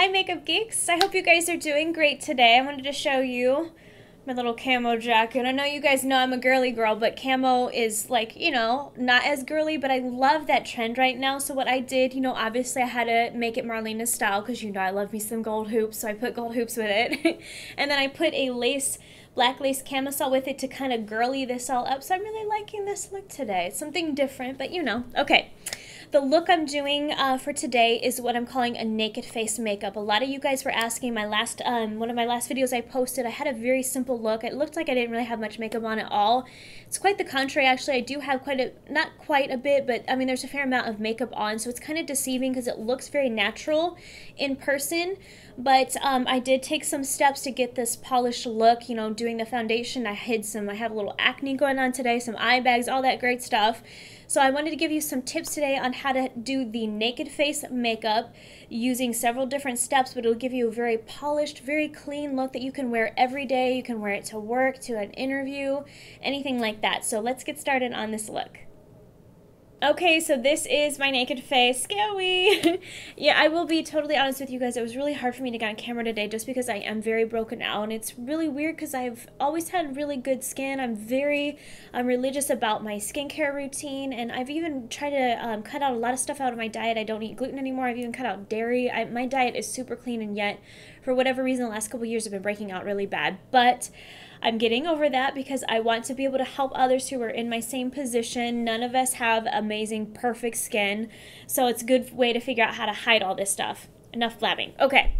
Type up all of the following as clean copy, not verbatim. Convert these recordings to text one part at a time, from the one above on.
Hi Makeup Geeks, I hope you guys are doing great today. I wanted to show you my little camo jacket. I know you guys know I'm a girly girl, but camo is like, you know, not as girly, but I love that trend right now. So what I did, you know, obviously I had to make it Marlena style because you know I love me some gold hoops, so I put gold hoops with it. And then I put a black lace camisole with it to kind of girly this all up. So I'm really liking this look today. It's something different, but you know. Okay. The look I'm doing for today is what I'm calling a naked face makeup. A lot of you guys were asking my last, one of my last videos I posted, I had a very simple look. It looked like I didn't really have much makeup on at all. It's quite the contrary, actually. I do have not quite a bit, but I mean, there's a fair amount of makeup on, so it's kind of deceiving because it looks very natural in person. But I did take some steps to get this polished look, you know, doing the foundation. I have a little acne going on today, some eye bags, all that great stuff. So I wanted to give you some tips today on how to do the naked face makeup using several different steps, but it'll give you a very polished, very clean look that you can wear every day. You can wear it to work, to an interview, anything like that. So let's get started on this look. Okay, so this is my naked face. Scary! Yeah, I will be totally honest with you guys. It was really hard for me to get on camera today just because I am very broken out. And it's really weird because I've always had really good skin. I'm religious about my skincare routine. And I've even tried to cut out a lot of stuff out of my diet. I don't eat gluten anymore. I've even cut out dairy. My diet is super clean, and yet, for whatever reason, the last couple years I've been breaking out really bad. But I'm getting over that because I want to be able to help others who are in my same position. None of us have amazing, perfect skin, so it's a good way to figure out how to hide all this stuff. Enough blabbing. Okay.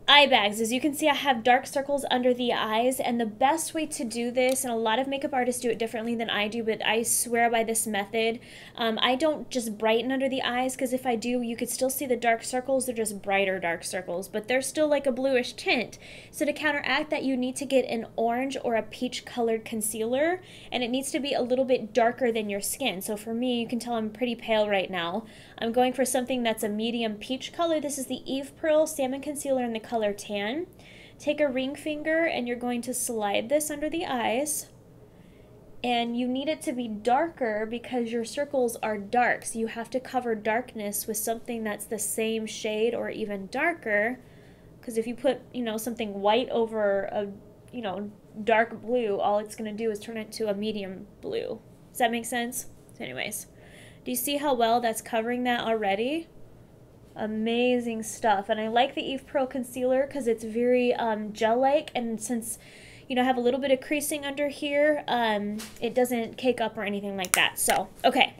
Eye bags. As you can see, I have dark circles under the eyes, and the best way to do this, and a lot of makeup artists do it differently than I do, but I swear by this method. I don't just brighten under the eyes, because if I do, you could still see the dark circles. They're just brighter dark circles, but they're still like a bluish tint. So to counteract that, you need to get an orange or a peach colored concealer, and it needs to be a little bit darker than your skin. So for me, you can tell I'm pretty pale right now. I'm going for something that's a medium peach color. This is the Eve Pearl Salmon Concealer in the color Tan. Take a ring finger and you're going to slide this under the eyes. And you need it to be darker because your circles are dark. So you have to cover darkness with something that's the same shade or even darker. Because if you put, you know, something white over a, you know, dark blue, all it's going to do is turn it to a medium blue. Does that make sense? So anyways. Do you see how well that's covering that already? Amazing stuff. And I like the Eve Pearl Concealer because it's very gel-like, and since, you know, I have a little bit of creasing under here, it doesn't cake up or anything like that. So, okay.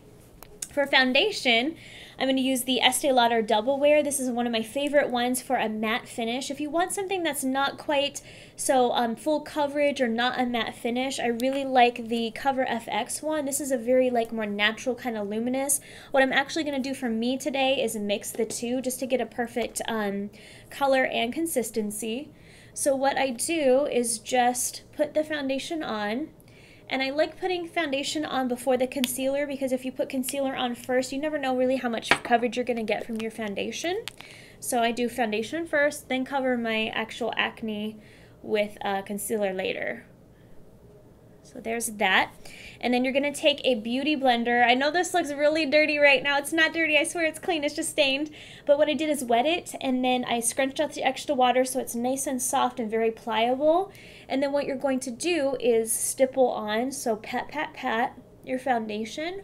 For foundation, I'm going to use the Estee Lauder Double Wear. This is one of my favorite ones for a matte finish. If you want something that's not quite so full coverage or not a matte finish, I really like the Cover FX one. This is a very like more natural kind of luminous. What I'm actually going to do for me today is mix the two just to get a perfect color and consistency. So what I do is just put the foundation on. And I like putting foundation on before the concealer because if you put concealer on first, you never know really how much coverage you're going to get from your foundation. So I do foundation first, then cover my actual acne with concealer later. So there's that. And then you're going to take a beauty blender. I know this looks really dirty right now. It's not dirty. I swear it's clean. It's just stained. But what I did is wet it, and then I scrunched out the extra water so it's nice and soft and very pliable. And then what you're going to do is stipple on. So pat, pat, pat your foundation.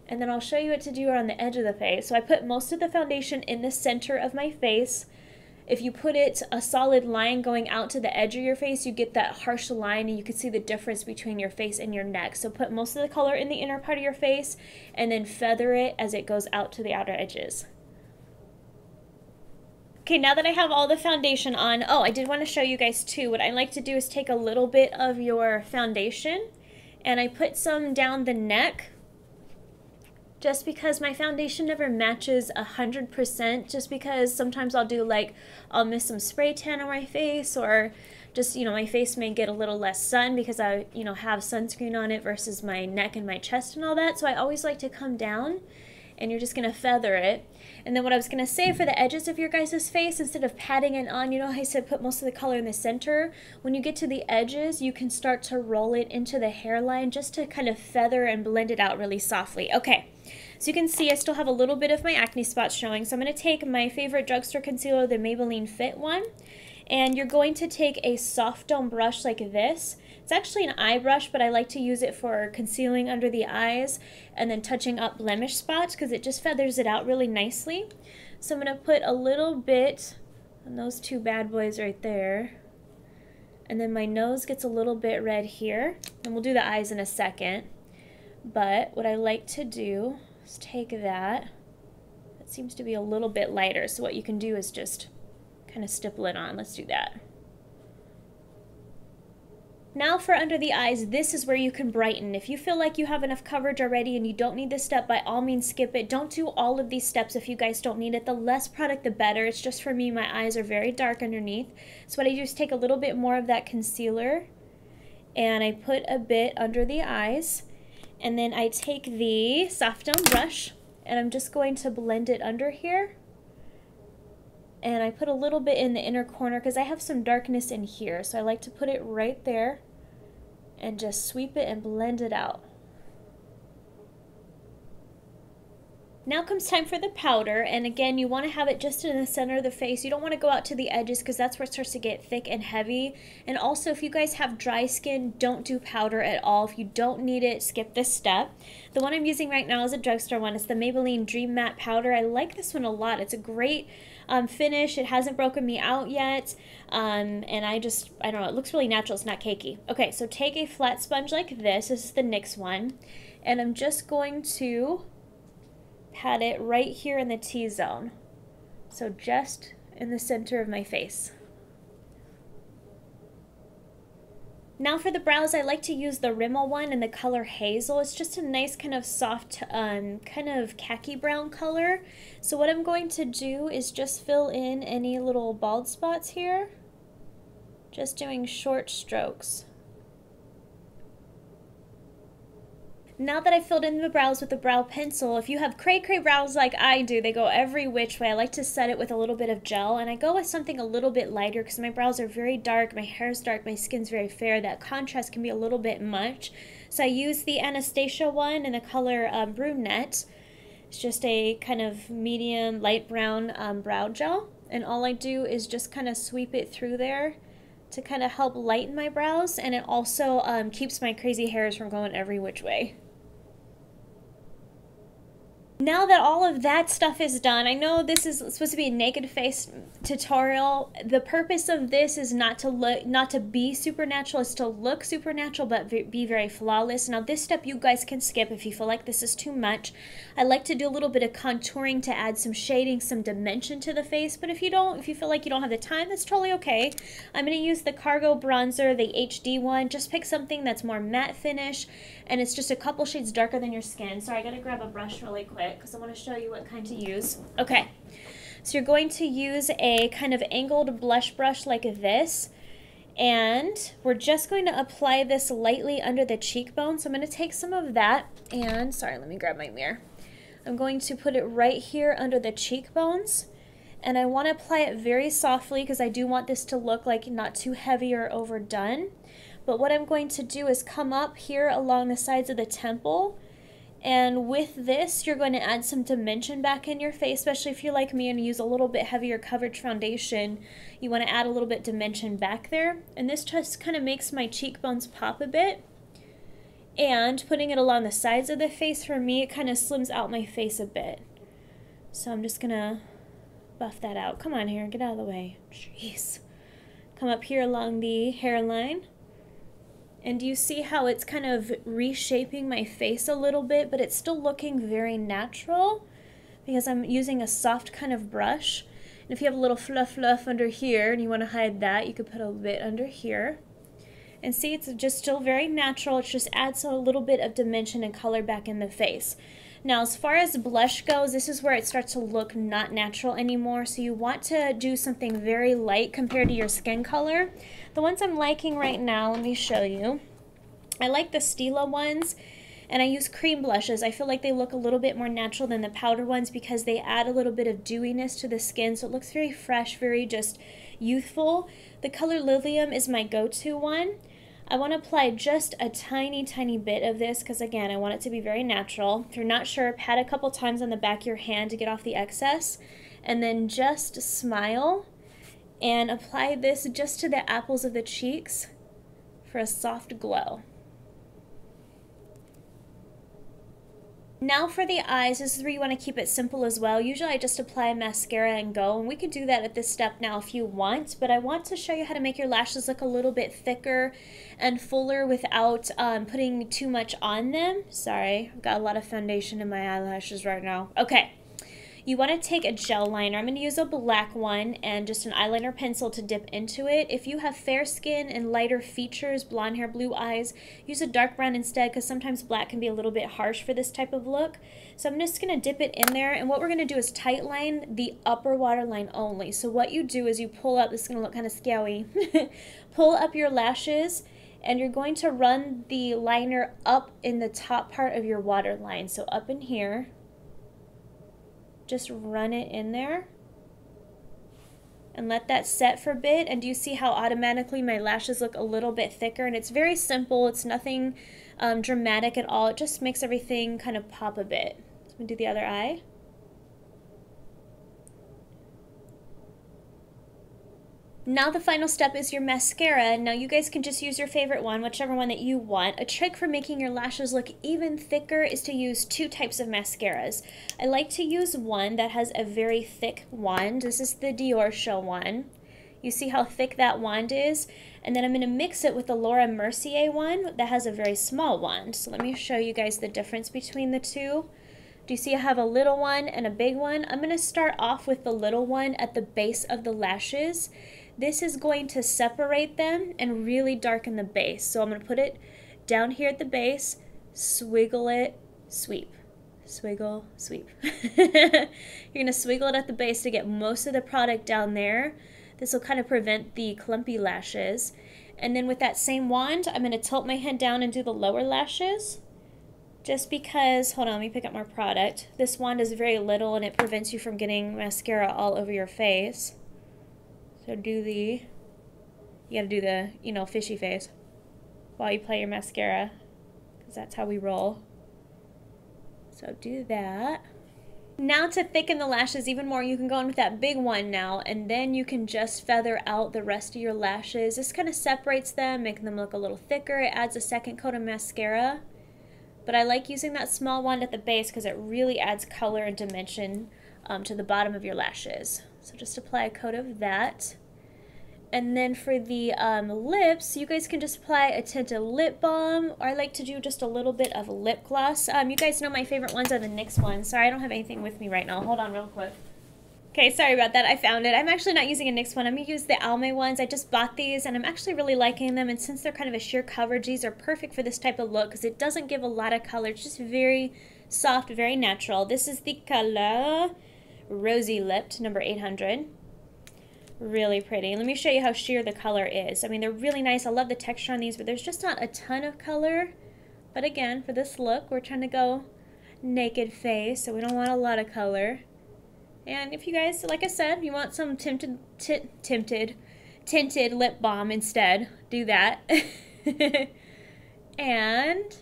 And then I'll show you what to do on the edge of the face. So I put most of the foundation in the center of my face. If you put it a solid line going out to the edge of your face, you get that harsh line and you can see the difference between your face and your neck. So put most of the color in the inner part of your face and then feather it as it goes out to the outer edges. Okay, now that I have all the foundation on, oh, I did want to show you guys too. What I like to do is take a little bit of your foundation and I put some down the neck. Just because my foundation never matches 100%, just because sometimes I'll miss some spray tan on my face, or just, you know, my face may get a little less sun because I, you know, have sunscreen on it versus my neck and my chest and all that. So I always like to come down and you're just going to feather it. And then what I was going to say for the edges of your guys' face, instead of patting it on, you know how I said put most of the color in the center? When you get to the edges, you can start to roll it into the hairline just to kind of feather and blend it out really softly. Okay, So you can see I still have a little bit of my acne spots showing. So I'm going to take my favorite drugstore concealer, the Maybelline Fit one. And you're going to take a soft dome brush like this. It's actually an eye brush, but I like to use it for concealing under the eyes and then touching up blemish spots because it just feathers it out really nicely. So I'm going to put a little bit on those two bad boys right there. And then my nose gets a little bit red here. And we'll do the eyes in a second. But what I like to do is take that. It seems to be a little bit lighter, so what you can do is just kind of stipple it on. Let's do that. Now for under the eyes, this is where you can brighten. If you feel like you have enough coverage already and you don't need this step, by all means skip it. Don't do all of these steps if you guys don't need it. The less product, the better. It's just for me, my eyes are very dark underneath. So what I do is take a little bit more of that concealer and I put a bit under the eyes. And then I take the soft dome brush and I'm just going to blend it under here. And I put a little bit in the inner corner because I have some darkness in here. So I like to put it right there and just sweep it and blend it out. Now comes time for the powder, and again, you want to have it just in the center of the face. You don't want to go out to the edges because that's where it starts to get thick and heavy. And also, if you guys have dry skin, don't do powder at all. If you don't need it, skip this step. The one I'm using right now is a drugstore one. It's the Maybelline Dream Matte Powder. I like this one a lot. It's a great finish. It hasn't broken me out yet. And I don't know, it looks really natural. It's not cakey. Okay, so take a flat sponge like this. This is the NYX one. And I'm just going to pat it right here in the T-zone. So just in the center of my face. Now for the brows, I like to use the Rimmel one in the color Hazel. It's just a nice kind of soft, kind of khaki brown color. So what I'm going to do is just fill in any little bald spots here. Just doing short strokes. Now that I've filled in the brows with the brow pencil, if you have cray brows like I do, they go every which way. I like to set it with a little bit of gel, and I go with something a little bit lighter because my brows are very dark, my hair's dark, my skin's very fair. That contrast can be a little bit much. So I use the Anastasia one in the color Brunette. It's just a kind of medium light brown brow gel, and all I do is just kind of sweep it through there to kind of help lighten my brows, and it also keeps my crazy hairs from going every which way. Now that all of that stuff is done, I know this is supposed to be a naked face tutorial. The purpose of this is not to be supernatural, it's to look supernatural but be very flawless. Now this step you guys can skip if you feel like this is too much. I like to do a little bit of contouring to add some shading, some dimension to the face, but if you feel like you don't have the time, that's totally okay. I'm going to use the Cargo Bronzer, the HD one. Just pick something that's more matte finish, and it's just a couple shades darker than your skin. Sorry, I gotta grab a brush really quick because I want to show you what kind to use. Okay, so you're going to use a kind of angled blush brush like this, and we're just going to apply this lightly under the cheekbone. So I'm going to take some of that, and sorry, let me grab my mirror. I'm going to put it right here under the cheekbones, and I want to apply it very softly because I do want this to look like not too heavy or overdone. But what I'm going to do is come up here along the sides of the temple, and with this you're going to add some dimension back in your face, especially if you're like me and use a little bit heavier coverage foundation. You want to add a little bit dimension back there, and this just kind of makes my cheekbones pop a bit. And putting it along the sides of the face, for me, it kind of slims out my face a bit. So I'm just gonna buff that out. Come on here, get out of the way. Jeez. Come up here along the hairline. And do you see how it's kind of reshaping my face a little bit, but it's still looking very natural because I'm using a soft kind of brush. And if you have a little fluff under here and you want to hide that, you could put a bit under here. And see, it's just still very natural. It just adds a little bit of dimension and color back in the face. Now, as far as blush goes, this is where it starts to look not natural anymore. So you want to do something very light compared to your skin color. The ones I'm liking right now, let me show you. I like the Stila ones, and I use cream blushes. I feel like they look a little bit more natural than the powder ones because they add a little bit of dewiness to the skin, so it looks very fresh, very just youthful. The color Llum is my go-to one. I want to apply just a tiny, tiny bit of this because, again, I want it to be very natural. If you're not sure, pat a couple times on the back of your hand to get off the excess, and then just smile and apply this just to the apples of the cheeks for a soft glow. Now for the eyes, this is where you want to keep it simple as well. Usually I just apply mascara and go, and we could do that at this step now if you want, but I want to show you how to make your lashes look a little bit thicker and fuller without putting too much on them. Sorry, I've got a lot of foundation in my eyelashes right now. Okay. You want to take a gel liner. I'm going to use a black one and just an eyeliner pencil to dip into it. If you have fair skin and lighter features, blonde hair, blue eyes, use a dark brown instead because sometimes black can be a little bit harsh for this type of look. So I'm just going to dip it in there, and what we're going to do is tight line the upper waterline only. So what you do is you pull up, this is going to look kind of scary, pull up your lashes, and you're going to run the liner up in the top part of your waterline. So up in here. Just run it in there and let that set for a bit. And do you see how automatically my lashes look a little bit thicker? And it's very simple. It's nothing dramatic at all. It just makes everything kind of pop a bit. So I'm going to do the other eye. Now the final step is your mascara. Now you guys can just use your favorite one, whichever one that you want. A trick for making your lashes look even thicker is to use two types of mascaras. I like to use one that has a very thick wand. This is the DiorShow one. You see how thick that wand is? And then I'm going to mix it with the Laura Mercier one that has a very small wand. So let me show you guys the difference between the two. Do you see I have a little one and a big one? I'm going to start off with the little one at the base of the lashes. This is going to separate them and really darken the base. So I'm going to put it down here at the base, swiggle it, sweep. Swiggle, sweep. You're going to swiggle it at the base to get most of the product down there. This will kind of prevent the clumpy lashes. And then with that same wand, I'm going to tilt my head down and do the lower lashes. Just because, hold on, let me pick up more product. This wand is very little and it prevents you from getting mascara all over your face. So you gotta do the, you know, fishy face while you apply your mascara, because that's how we roll. So do that. Now to thicken the lashes even more, you can go in with that big one now, and then you can just feather out the rest of your lashes. This kind of separates them, making them look a little thicker. It adds a second coat of mascara. But I like using that small wand at the base because it really adds color and dimension to the bottom of your lashes. So just apply a coat of that. And then for the lips, you guys can just apply a tinted lip balm, or I like to do just a little bit of lip gloss. You guys know my favorite ones are the NYX ones. Sorry, I don't have anything with me right now. Hold on real quick. Okay, sorry about that. I found it. I'm actually not using a NYX one. I'm going to use the Almay ones. I just bought these, and I'm actually really liking them. And since they're kind of a sheer coverage, these are perfect for this type of look because it doesn't give a lot of color. It's just very soft, very natural. This is the color Rosy Lipped, number 800. Really pretty. Let me show you how sheer the color is. I mean, they're really nice. I love the texture on these, but there's just not a ton of color. But again, for this look, we're trying to go naked face, so we don't want a lot of color. And if you guys, like I said, you want some tinted lip balm instead, do that. And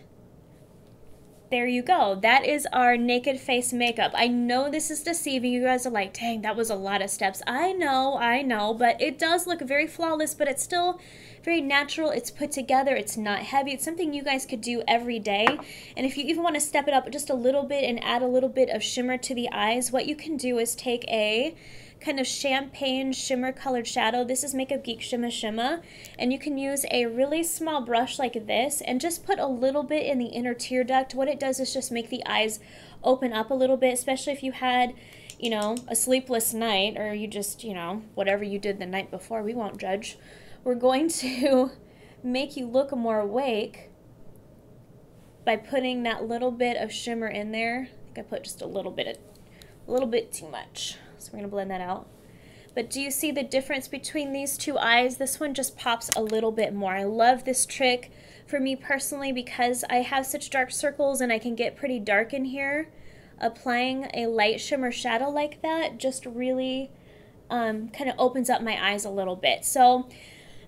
there you go. That is our naked face makeup. I know this is deceiving. You guys are like, dang, that was a lot of steps. I know, but it does look very flawless, but it's still very natural. It's put together. It's not heavy. It's something you guys could do every day. And if you even want to step it up just a little bit and add a little bit of shimmer to the eyes, what you can do is take a kind of champagne shimmer colored shadow. This is Makeup Geek Shimma, and you can use a really small brush like this and just put a little bit in the inner tear duct. What it does is just make the eyes open up a little bit, especially if you had, you know, a sleepless night, or you just, you know, whatever you did the night before. We won't judge. We're going to make you look more awake by putting that little bit of shimmer in there. I think I put just a little bit too much. So we're going to blend that out. But do you see the difference between these two eyes? This one just pops a little bit more. I love this trick for me personally because I have such dark circles and I can get pretty dark in here. Applying a light shimmer shadow like that just really kind of opens up my eyes a little bit. So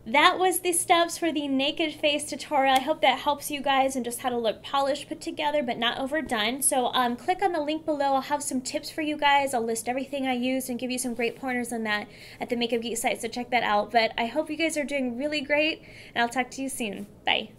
that was the steps for the naked face tutorial. I hope that helps you guys and just how to look polished, put together, but not overdone. So click on the link below. I'll have some tips for you guys. I'll list everything I used and give you some great pointers on that at the Makeup Geek site, so check that out. But I hope you guys are doing really great, and I'll talk to you soon. Bye.